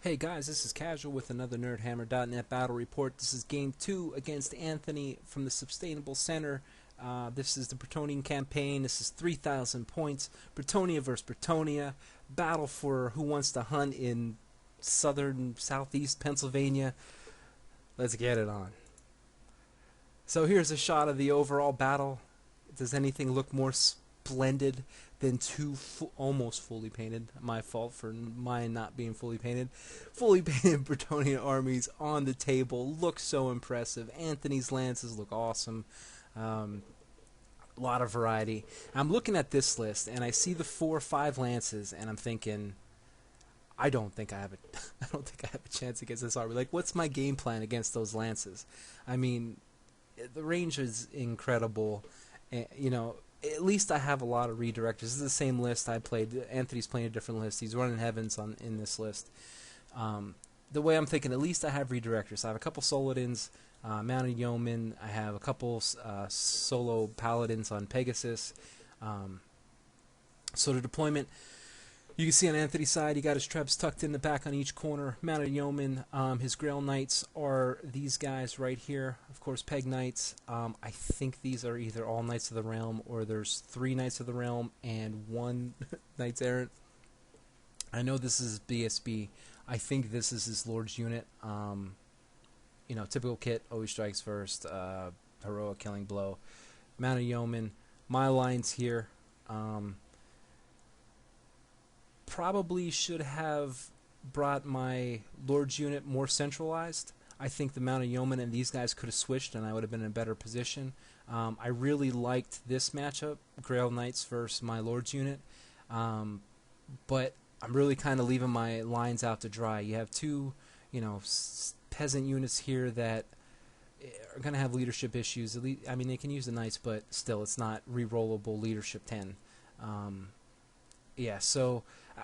Hey guys, this is Casual with another NerdHammer.net battle report. This is game 2 against Anthony from the Sustainable Center. This is the Bretonnian campaign. This is 3,000 points. Bretonnia versus Bretonnia. Battle for who wants to hunt in southern, southeast Pennsylvania. Let's get it on. So here's a shot of the overall battle. Does anything look more splendid than two almost fully painted, my fault for mine not being fully painted, fully painted Bretonnian armies on the table? Look so impressive. Anthony's lances look awesome. A lot of variety. I'm looking at this list and I see the 4 or 5 lances and I'm thinking, I don't think I have a I don't think I have a chance against this army. Like, what's my game plan against those lances? I mean, the range is incredible. You know, at least I have a lot of redirectors. This is the same list I played. Anthony's playing a different list. He's running heavens in this list. The way I'm thinking, at least I have redirectors. I have a couple Soladins, Mounted Yeomen. I have a couple solo Paladins on Pegasus. So the deployment, you can see on Anthony's side, he got his trebs tucked in the back on each corner. Mounted Yeoman, his Grail Knights are these guys right here. Of course, Peg Knights. I think these are either all Knights of the Realm or there's 3 Knights of the Realm and 1 Knights Errant. I know this is BSB. I think this is his Lord's unit. You know, typical kit, always strikes first, heroic killing blow. Mounted Yeoman. My lines here. Probably should have brought my Lord's unit more centralized. I think the Mounted Yeoman and these guys could have switched and I would have been in a better position. I really liked this matchup, Grail Knights versus my Lord's unit. But I'm really kind of leaving my lines out to dry. You have 2, you know, peasant units here that are going to have leadership issues. At least, I mean, they can use the Knights, but still, it's not re-rollable leadership 10. Yeah, so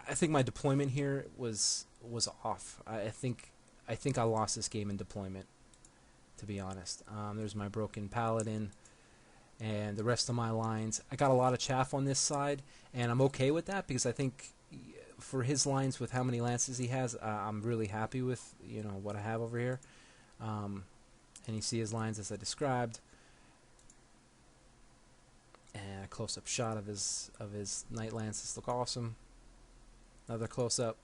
I think my deployment here was off. I think I lost this game in deployment, to be honest. There's my broken Paladin and the rest of my lines. I got a lot of chaff on this side, and I'm okay with that because I think for his lines with how many lances he has, I'm really happy with, you know, what I have over here. And you see his lines as I described. And a close-up shot of his Knight Lances look awesome. Another close-up.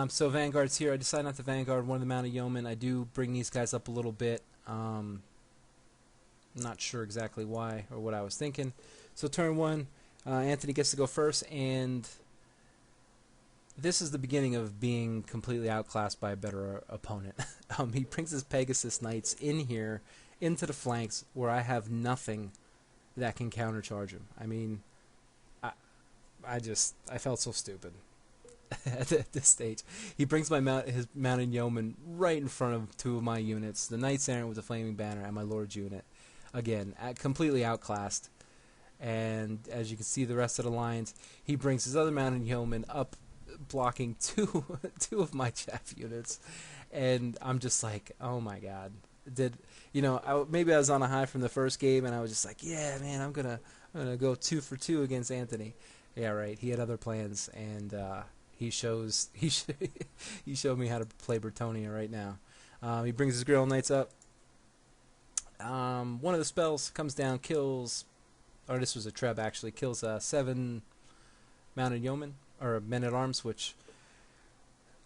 So Vanguard's here. I decided not to Vanguard one of the Mounted Yeomen. I do bring these guys up a little bit. Not sure exactly why or what I was thinking. So turn 1, Anthony gets to go first, and this is the beginning of being completely outclassed by a better opponent. He brings his Pegasus Knights in here into the flanks where I have nothing that can countercharge him. I mean, I felt so stupid at this stage. He brings his Mounted Yeoman right in front of 2 of my units, the Knights Errant with the Flaming Banner and my Lord's unit. Again, completely outclassed. And as you can see, the rest of the lines, he brings his other Mounted Yeoman up, blocking two of my chaff units, and I'm just like, oh my god. Maybe I was on a high from the first game, and I was just like, yeah, man, I'm gonna go 2 for 2 against Anthony. Yeah, right. He had other plans, and he showed me how to play Bretonnia right now. He brings his Grail Knights up. One of the spells comes down, kills, or this was a Treb actually, kills 7 Mounted Yeomen or Men at Arms, which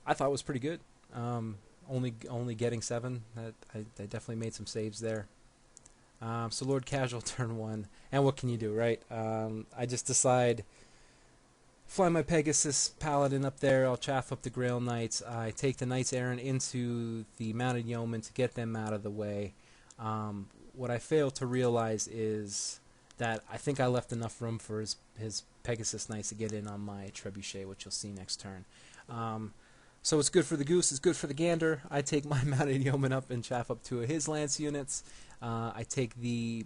I thought was pretty good. Only getting 7. They definitely made some saves there. So Lord Casual turn 1, and what can you do, right? I just decide, fly my Pegasus Paladin up there. I'll chaff up the Grail Knights. I take the Knights Errant into the Mounted Yeomen to get them out of the way. What I fail to realize is that I think I left enough room for his Pegasus Knights to get in on my Trebuchet, which you'll see next turn. So it's good for the goose, it's good for the gander. I take my Mounted Yeoman up and chaff up 2 of his lance units. I take the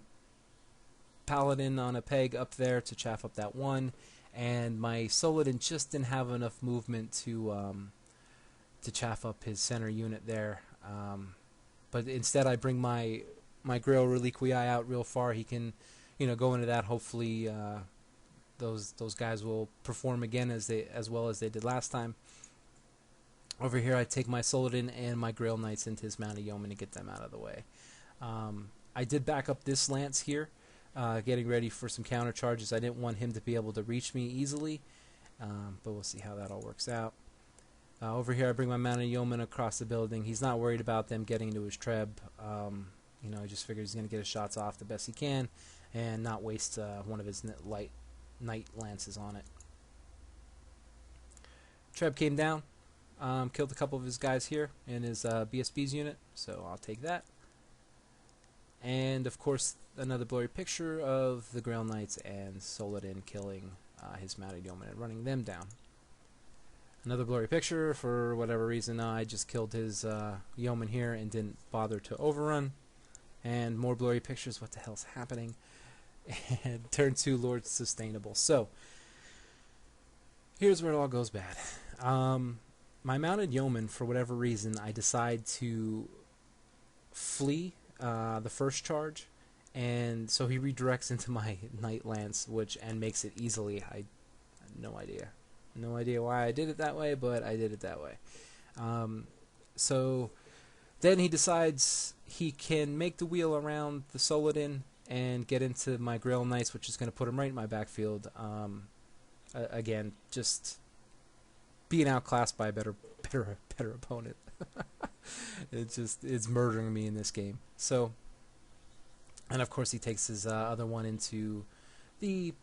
Paladin on a peg up there to chaff up that 1, and my Soladin just didn't have enough movement to chaff up his center unit there. But instead I bring my Grail Reliquii out real far. He can, go into that. Hopefully those guys will perform again as well as they did last time. Over here, I take my Soladin and my Grail Knights into his Mounted Yeoman to get them out of the way. I did back up this Lance here, getting ready for some counter charges. I didn't want him to be able to reach me easily, but we'll see how that all works out. Over here, I bring my Mounted Yeoman across the building. He's not worried about them getting into his Treb. He just figures he's going to get his shots off the best he can and not waste one of his light Knight Lances on it. Treb came down, killed a couple of his guys here in his BSB's unit, so I'll take that. And of course, another blurry picture of the Grail Knights and Soladin killing his Mounted Yeoman and running them down. Another blurry picture, for whatever reason, I just killed his Yeoman here and didn't bother to overrun. And more blurry pictures, what the hell's happening? And turn 2, Lord Sustainable. So, here's where it all goes bad. My Mounted Yeoman, for whatever reason, I decide to flee the first charge, and so he redirects into my Knight Lance, and makes it easily. I have no idea why I did it that way, but I did it that way. So then he decides he can make the wheel around the Soladin and get into my Grail Knights, which is going to put him right in my backfield. Again, just being outclassed by a better opponent. It's murdering me in this game. So, and of course he takes his other one into the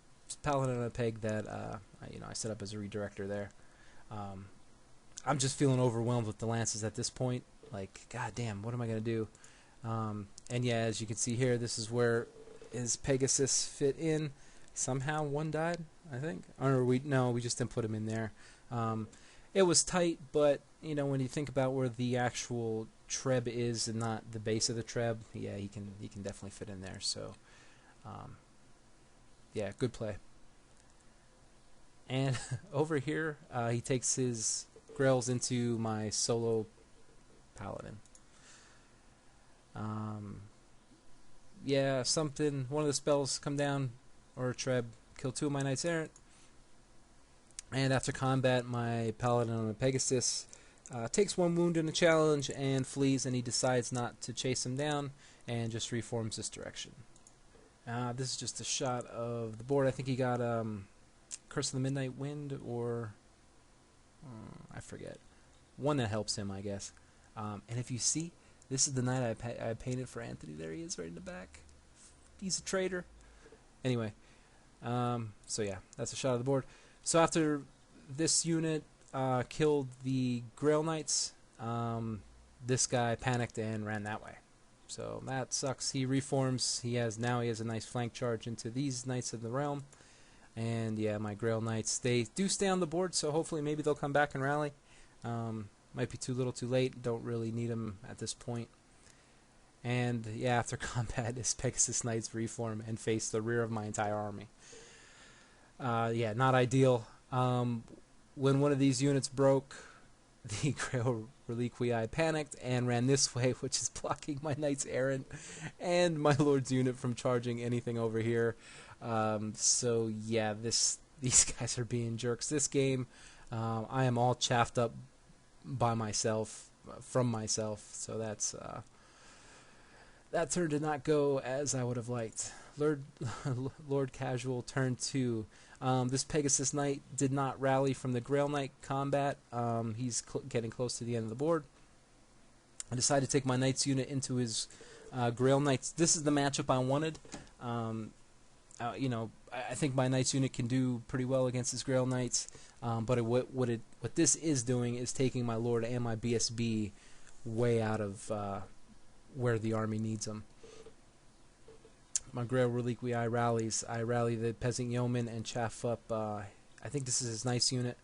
Paladin on a Peg that I set up as a redirector there. I'm just feeling overwhelmed with the Lances at this point. Like, god damn, what am I gonna do? And yeah, as you can see here, this is where his Pegasus fit in. Somehow one died, I think, or we just didn't put him in there. It was tight, but when you think about where the actual Treb is and not the base of the Treb, yeah, he can definitely fit in there. So, yeah, good play. And over here, he takes his Grails into my solo Paladin. Yeah, one of the spells come down, or a Treb, kill 2 of my Knights Errant. And after combat, my Paladin on a Pegasus takes 1 wound in a challenge and flees, and he decides not to chase him down and just reforms this direction. This is just a shot of the board. I think he got Curse of the Midnight Wind, or I forget. One that helps him, I guess. And if you see, this is the knight I painted for Anthony. There he is, right in the back. He's a traitor. Anyway, so yeah, that's a shot of the board. So after this unit killed the Grail Knights, this guy panicked and ran that way. So that sucks. He reforms. Now he has a nice flank charge into these Knights of the Realm. And yeah, my Grail Knights, they do stay on the board, so hopefully maybe they'll come back and rally. Might be too little too late. Don't really need them at this point. And yeah, after combat, his Pegasus Knights reform and face the rear of my entire army. Yeah, not ideal. When one of these units broke, the Grail Reliquii panicked and ran this way, which is blocking my Knights Errant and my Lord's unit from charging anything over here. So yeah, these guys are being jerks. This game, I am all chaffed up by myself, from myself. So that turn did not go as I would have liked. Lord Casual turn 2. This Pegasus Knight did not rally from the Grail Knight combat. He's getting close to the end of the board. I decided to take my Knights unit into his Grail Knights. This is the matchup I wanted. I think my Knights unit can do pretty well against his Grail Knights. But what this is doing is taking my Lord and my BSB way out of where the army needs them. My Grail Reliquii rallies. I rally the Peasant Yeoman and chaff up, I think this is his nice unit.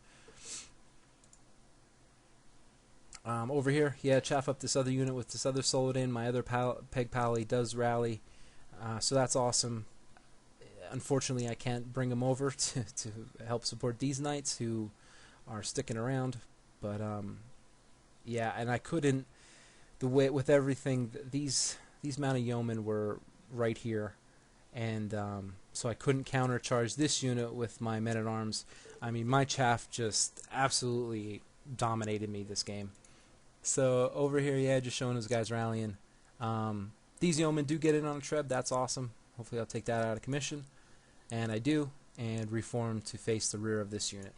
Over here, yeah, chaff up this other unit with this other Soladin. My other Peg Pally does rally, so that's awesome. Unfortunately, I can't bring him over to help support these Knights who are sticking around. But, yeah, and I couldn't, with everything, these Mounted Yeomen were right here, and so I couldn't countercharge this unit with my men-at-arms. I mean, my chaff just absolutely dominated me this game. So over here, yeah, just showing those guys rallying. These yeomen do get in on a treb. That's awesome. Hopefully I'll take that out of commission. And I do. And reform to face the rear of this unit.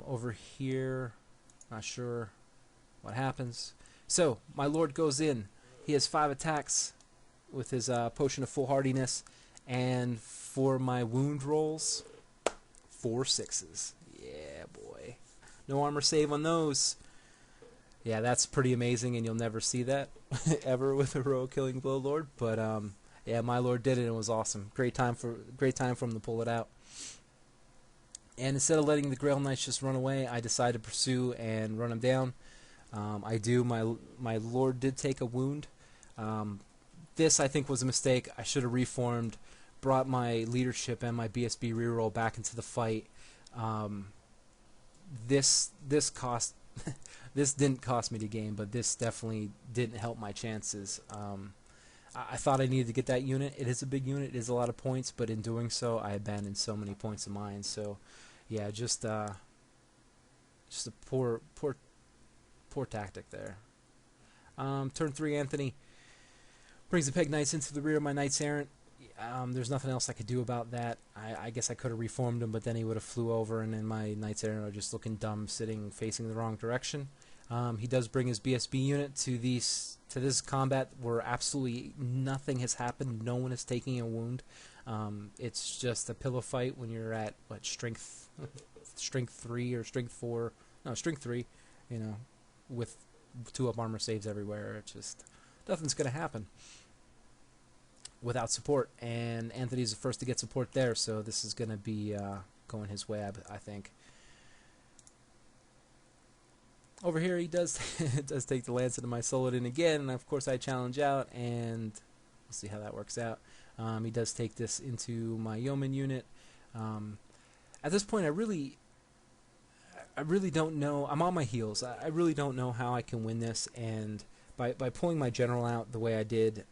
Over here, not sure what happens. So, my lord goes in. He has 5 attacks with his potion of foolhardiness. And for my wound rolls, 4 6s. Yeah, boy. No armor save on those. Yeah, that's pretty amazing, and you'll never see that ever with a heroic killing blow lord. But yeah, my lord did it, and it was awesome. Great time for him to pull it out. And instead of letting the Grail Knights just run away, I decided to pursue and run them down. I do. My lord did take a wound. This I think was a mistake. I should have reformed, brought my leadership and my BSB reroll back into the fight. This cost. This didn't cost me the game, but this definitely didn't help my chances. I thought I needed to get that unit. It is a big unit. It is a lot of points, but in doing so, I abandoned so many points of mine. So, yeah, just a poor tactic there. Turn 3, Anthony brings the Peg Knights into the rear of my Knights Errant. There's nothing else I could do about that. I guess I could have reformed him, but then he would have flew over, and then my Knights Errant are just looking dumb, facing the wrong direction. He does bring his BSB unit to this combat where absolutely nothing has happened. No one is taking a wound. It's just a pillow fight when you're at what strength 3 or strength 4? No, strength 3. You know, with 2 up armor saves everywhere. It's just nothing's gonna happen without support. And Anthony's the first to get support there, so this is gonna be going his way, I think. Over here, he does does take the lance into my Soladin again, and of course I challenge out, and we'll see how that works out. He does take this into my yeoman unit. At this point, I really don't know. I'm on my heels. I really don't know how I can win this, and by pulling my general out the way I did,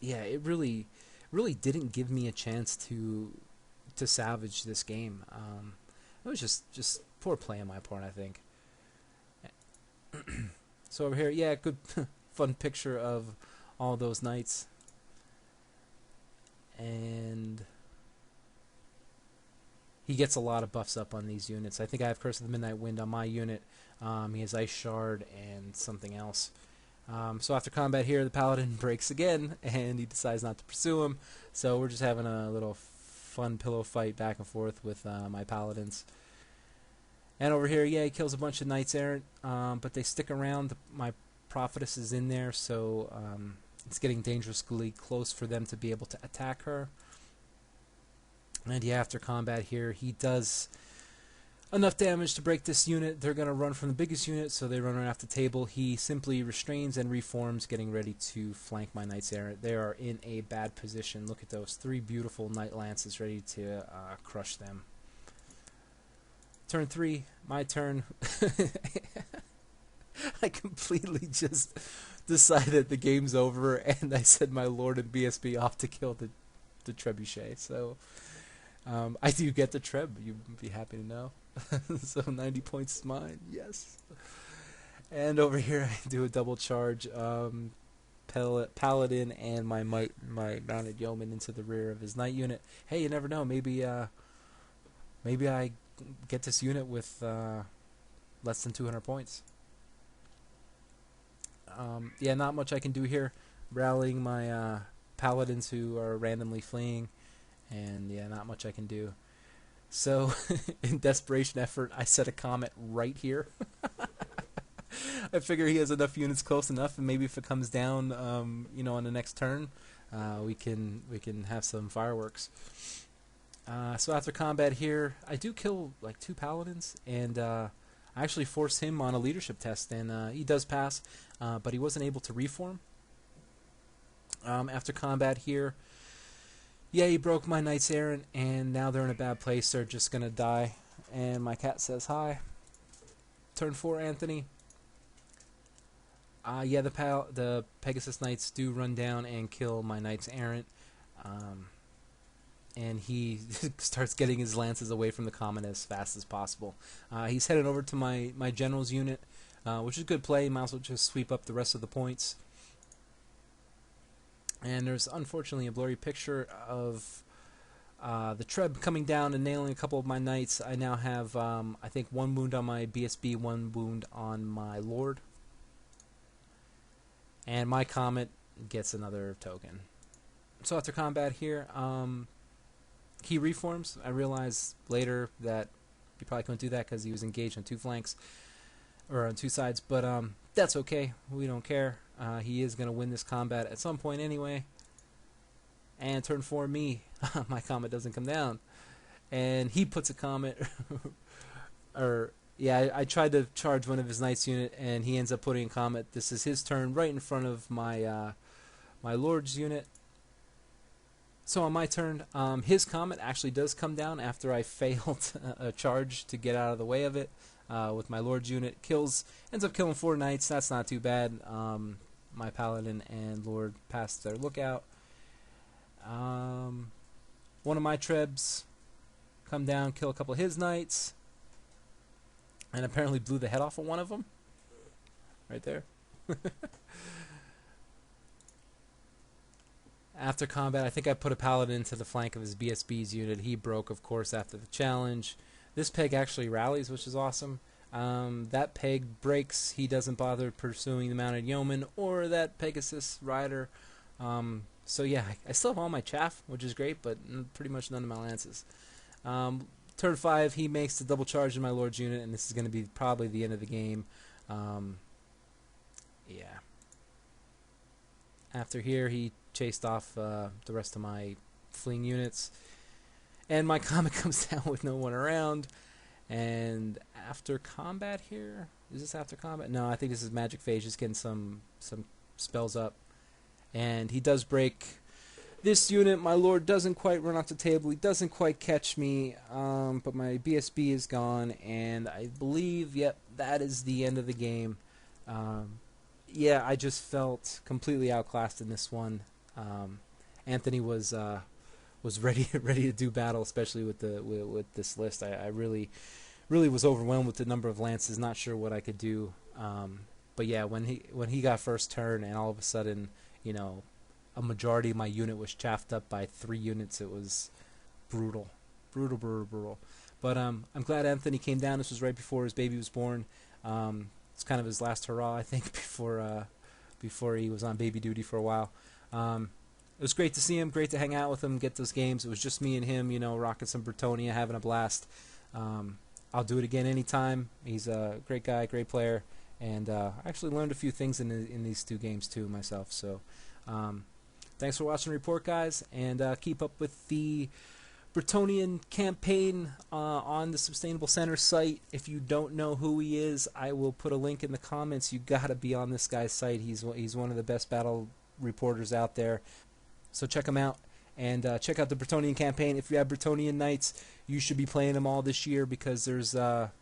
yeah, it really didn't give me a chance to salvage this game. It was just poor play on my part, I think. So over here, yeah, good fun picture of all those knights. And he gets a lot of buffs up on these units. I think I have Curse of the Midnight Wind on my unit. He has Ice Shard and something else. So after combat here, the Paladin breaks again, and he decides not to pursue him. So we're just having a little fun pillow fight back and forth with my Paladins. And over here, yeah, he kills a bunch of Knights Errant, but they stick around. My Prophetess is in there, so it's getting dangerously close for them to be able to attack her. And yeah, after combat here, he does enough damage to break this unit. They're going to run from the biggest unit, so they run right off the table. He simply restrains and reforms, getting ready to flank my Knights Errant. They are in a bad position. Look at those 3 beautiful Knight Lances ready to crush them. Turn 3, my turn. I completely just decided the game's over, and I said my Lord and BSB off to kill the trebuchet. So I do get the treb. You'd be happy to know. So 90 points is mine. Yes. And over here I do a double charge. Paladin and my mounted yeoman into the rear of his knight unit. Hey, you never know. Maybe I get this unit with less than 200 points. Yeah, not much I can do here. Rallying my paladins who are randomly fleeing, and yeah, not much I can do. So, in desperation effort, I set a comet right here. I figure he has enough units close enough, and maybe if it comes down, you know, on the next turn, we can have some fireworks. So after combat here, I do kill like 2 paladins, and I actually force him on a leadership test, and he does pass, but he wasn't able to reform. After combat here, yeah, he broke my Knights Errant, and now they're in a bad place. They're just gonna die, and my cat says hi. Turn 4, Anthony. Yeah, the Pegasus Knights do run down and kill my Knights Errant. and he starts getting his lances away from the comet as fast as possible. He's headed over to my general's unit, which is a good play. Might as well just sweep up the rest of the points. And there's unfortunately a blurry picture of the Treb coming down and nailing a couple of my knights. I now have, I think, 1 wound on my BSB, 1 wound on my Lord. And my Comet gets another token. So after combat here, he reforms. I realized later that he probably couldn't do that because he was engaged on 2 flanks, or on 2 sides, but that's okay. We don't care. He is going to win this combat at some point anyway. And turn 4, me, my Comet doesn't come down, and he puts a Comet. Or yeah, I tried to charge one of his Knights unit, and he ends up putting a Comet. This is his turn, right in front of my my Lord's unit. So on my turn, his Comet actually does come down after I failed a charge to get out of the way of it. With my Lord's unit, ends up killing 4 Knights. That's not too bad. My Paladin and Lord passed their lookout. One of my Trebs come down, kill a couple of his Knights, and apparently blew the head off of one of them. Right there. After combat, I think I put a Paladin into the flank of his BSB's unit. He broke, of course, after the challenge. This peg actually rallies, which is awesome. That peg breaks. He doesn't bother pursuing the mounted yeoman or that Pegasus rider. So yeah, I still have all my chaff, which is great, but pretty much none of my lances. Turn 5, he makes the double charge in my Lord's unit, and this is going to be probably the end of the game. Yeah. After here, he chased off the rest of my fleeing units, and my Comet comes down with no one around. And after combat here, is this after combat? No, I think this is Magic Phase, just getting some spells up. And he does break this unit. My Lord doesn't quite run off the table. He doesn't quite catch me, but my BSB is gone, and I believe, yep, that is the end of the game. Yeah, I just felt completely outclassed in this one. Anthony was ready to do battle, especially with this list. I really was overwhelmed with the number of lances, not sure what I could do. But yeah, when he got first turn, and all of a sudden, you know, a majority of my unit was chaffed up by 3 units, it was brutal. But I'm glad Anthony came down. This was right before his baby was born. It's kind of his last hurrah, I think, before he was on baby duty for a while. It was great to see him, great to hang out with him, get those games. It was just me and him, you know, rocking some Bretonnia, having a blast. I'll do it again anytime. He's a great guy, great player, and I actually learned a few things in these 2 games too myself. So thanks for watching the report, guys, and keep up with the Bretonnian campaign on the Sustainable Center site. If you don't know who he is, I will put a link in the comments. You gotta be on this guy's site. He's one of the best battle reporters out there. So check him out, and check out the Bretonnian campaign. If you have Bretonnian Knights, you should be playing them all this year, because there's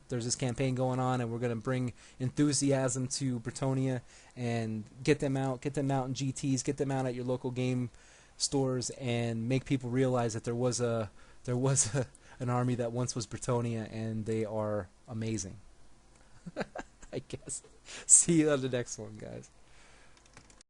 this campaign going on, and we're going to bring enthusiasm to Bretonnia and get them out in GTs, get them out at your local game stores, and make people realize that there was an army that once was Bretonnia, and they are amazing. I guess. See you on the next one, guys.